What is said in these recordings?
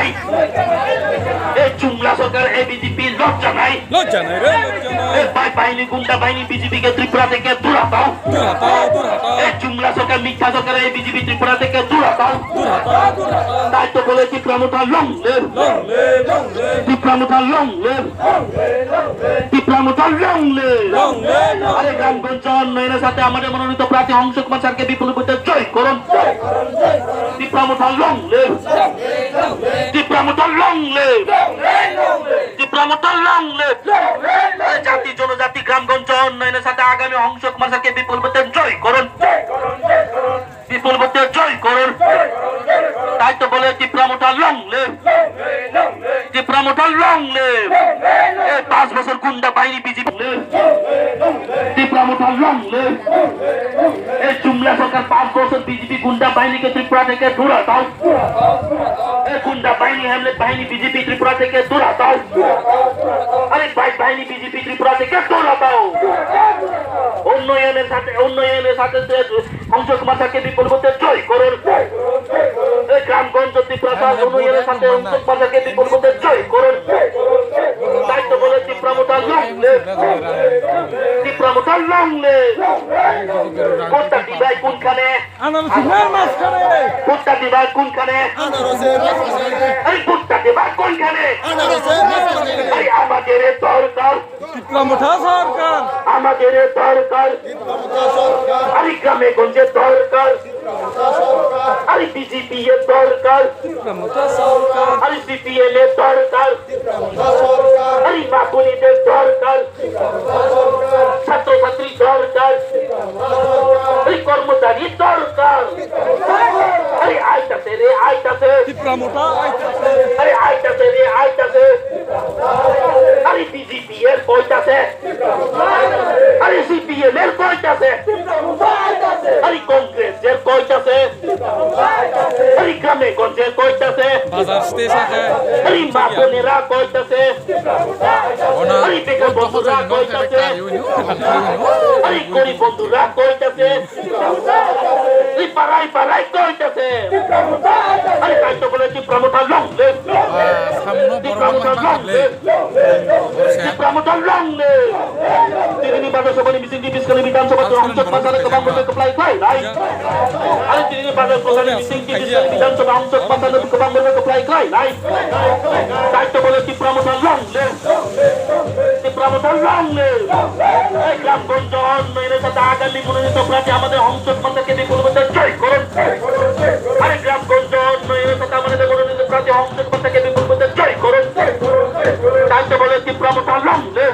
নাই এই চুমলা সরকার এবিজিপি লজ্জা নাই রে লজ্জা নাই বাহিনী গুন্ডা বাহিনী বিজেপিকে ত্রিপুরা থেকে দূর হটাও এই চুমলা সরকার মিথ্যা সরকার এবিজিপি ত্রিপুরা থেকে দূর হটাও তাই তো বলে ত্রিপুরা মুঠা লং লেভ ত্রিপুরা মুঠা লং লেভ ত্রিপুরা মুঠা লং লেভ আরে গ্রামগঞ্জ উন্নয়নের সাথে আমাদের মনোনীত প্রার্থী অংশ কুমার স্যারকে বিপুল ভোটে জয় করুন ত্রিপুরা মুঠা লং লেভ ত্রিপুরা মুঠা লং লেভ ত্রিপুরা মুঠা লং লেভ জাতি জনজাতি গ্রামগঞ্জ উন্নয়নের সাথে আগামী অংশ কুমার স্যারকে বিপুল ভোটে জয় করুন বিপুল ভোটে জয় করুন তাই তো বলে ত্রিপুরা মুঠা লং লেভ ত্রিপুরা মুঠা লং লেভ এই 5 বছর গুন্ডা বাহিনী বিজেপি ত্রিপুরা মুঠা লং লেভ এই জুমলা সরকার 5 বছর বিজেপি গুন্ডা বাহিনীকে ত্রিপুরা থেকে দূর হটাও এই গুন্ডা বাহিনী হেমলেট বাহিনী বিজেপি ত্রিপুরা থেকে দূর হটাও আরে বাইক বাহিনী বিজেপি ত্রিপুরা থেকে দূর হটাও উন্নয়নের সাথে অংশ কুমার স্যারকে বিপুল ভোটে জয় করুন এই গ্রামগঞ্জ ত্রিপুরা উন্নয়নের সাথে অংশ কুমার স্যারকে বিপুল ভোটে জয় করুন তাই তো বলে ত্রিপুরা মুঠা লং লেভ ত্রিপুরা মুঠা লং লেভ কোনটা দিবাই কোনখানে কোনটা দিবাই কোনখানে আরে কোনটা দিবাই কোনখানে আরে আমাদের দরকার ত্রিপুরা মুঠা সরকার আমাদের দরকার আরে গ্রামে গঞ্জে দরকার আরে বিজেপি এর দরকার আরে সিপিএম এর দরকার আরে বাপুনিদের দরকার ছাত্রছাত্রী দরকার আরে কর্মচারী দরকার আরে আইতাছে রে আইতাছে ত্রিপুরা মুঠা আরে আইতাছে রে আইতাছে আরে বিজেপি এর কইতাছে আরে সিপিএম এর কইতাছে আরে কংগ্রেস এর কইতাছে আরে গ্রামে গঞ্জে কইতাছে বাজার স্টেশনে আরে বাপুনেরা কইতাছে আরে বেকার বন্ধুরা কইতাছে আরে গরিব বন্ধুরা কইতাছে আরে পাড়াই পাড়াই কইতাছে আরে তাই তো বলে ত্রিপুরা মুঠা লং লেভ ত্রিপুরা মুঠা লং লেভ ত্রিপুরা মুঠা লং লেভ তিনি বাজার সভানি মিছিল বিস্কালে বিধানসভা অংশ পাসারে কবাং বলে কপ্লাই খাই নাই আরে তিনি বাজার সভানি মিছিল বিস্কালে বিধানসভা অংশ পাসারে কবাং বলে কপ্লাই খাই নাই তাই তো বলে ত্রিপুরা মুঠা লং লেভ ত্রিপুরা মুঠা লং লেভ এই গ্রামগঞ্জ উন্নয়নের সাথে আগামী মনোনীত প্রার্থী আমাদের অংশ পাসারকে বিপুল ভোটে জয় করুন আরে গ্রামগঞ্জ উন্নয়নের সাথে আমাদের মনোনীত প্রার্থী অংশ পাসারকে বিপুল ভোটে জয় করুন তাই তো বলে ত্রিপুরা মুঠা লং লেভ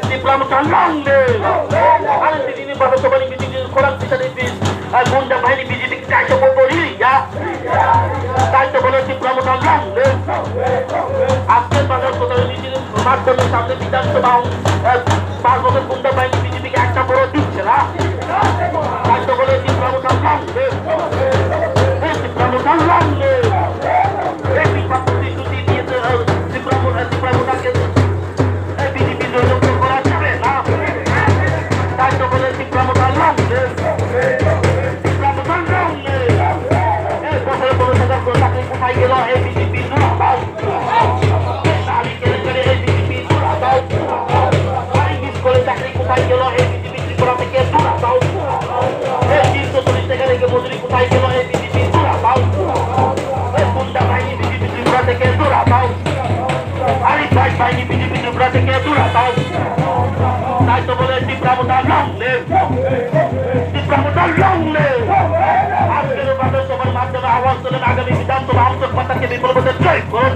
ত্রিপুরা মুঠা লং লেভ আরে তিনি বাজার সভানি মিছিল খোরাক পিছনে গুন্ডা বাহিনী বিজেপি চাইতে বলি তাই তো বলে ত্রিপুরা মুঠা লং লেভ আজকের বাজার সভানি মিছিল মাধ্যমে সামনে বিধানসভা 5 বছর গুন্ডা বাহিনী বিজেপিকে একটা বড় দিচ্ছে না তাই তো বলে ত্রিপুরা মুঠা লং লেভ ত্রিপুরা মুঠা লং লেভ এই মিথ্যা প্রতিশ্রুতি দিয়েছে ত্রিপুরা মুঠাকে বিজেপি জয়যুক্ত করা যাবে না তাই তো বলে ত্রিপুরা মুঠা লং লেভ ত্রিপুরা মুঠা লং লেভ এই বছরে 50,000 চাকরি কোথায় গেল এই বিজেপি দূর হটাও নারী কেলেঙ্কারি এই বিজেপি দূর হটাও নারী মিস করে চাকরি কোথায় গেল এই বিজেপি ত্রিপুরা থেকে দূর হটাও এই 340 টাকা রেখে মজুরি কোথায় গেল এই বিজেপি দূর হটাও এই গুন্ডা বাহিনী বিজেপি ত্রিপুরা থেকে দূর হটাও আরে বাইক বাহিনী বিজেপি ত্রিপুরা থেকে দূর হটাও তাই তো বলে ত্রিপুরা মুঠা লং লেভ ত্রিপুরা মুঠা লং লেভ আজকের বাজার সভার মাধ্যমে আওয়াজ তোলেন আগামী বিধানসভা অংশ পাসারকে বিপুল ভোটে জয় করুন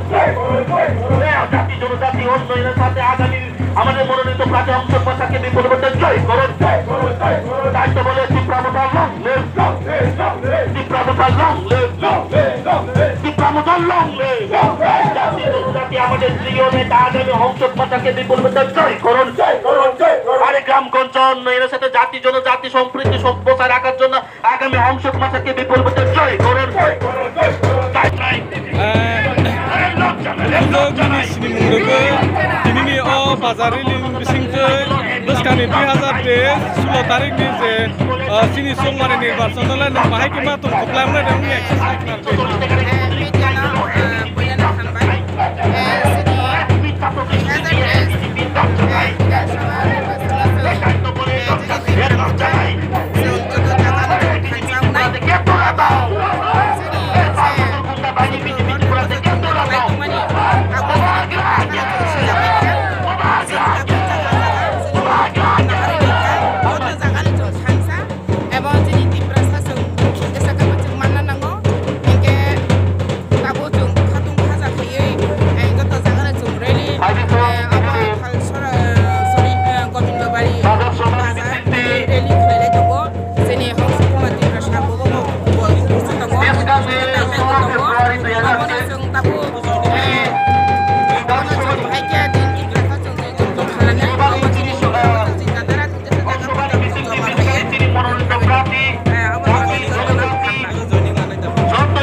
জাতি জনজাতি উন্নয়নের সাথে আগামী আমাদের মনোনীত প্রার্থী অংশ পাসারকে বিপুল ভোটে জয় করুন তাই তো বলে ত্রিপুরা মুঠা লং লেভ ত্রিপুরা মুঠা লং লেভ ত্রিপুরা মুঠা লং লেভ জাতি জনজাতি আমাদের প্রিয় নেতা আগামী অংশ পাসারকে বিপুল ভোটে জয় করুন আরে গ্রামগঞ্জ উন্নয়নের সাথে জাতি জনজাতি সম্প্রীতি সভ্যতা রাখার জন্য আগামী অংশ পাসারকে বিপুল ভোটে জয় করুন दिनैनि बाजारि बिसिंखै बोसखानि 2016 तारिखनि जे सिनि समबारनि निर्बाचनलाय नों बाहाय किमा दं खख्लामनाय दं एक्सारसाइज जों दाबो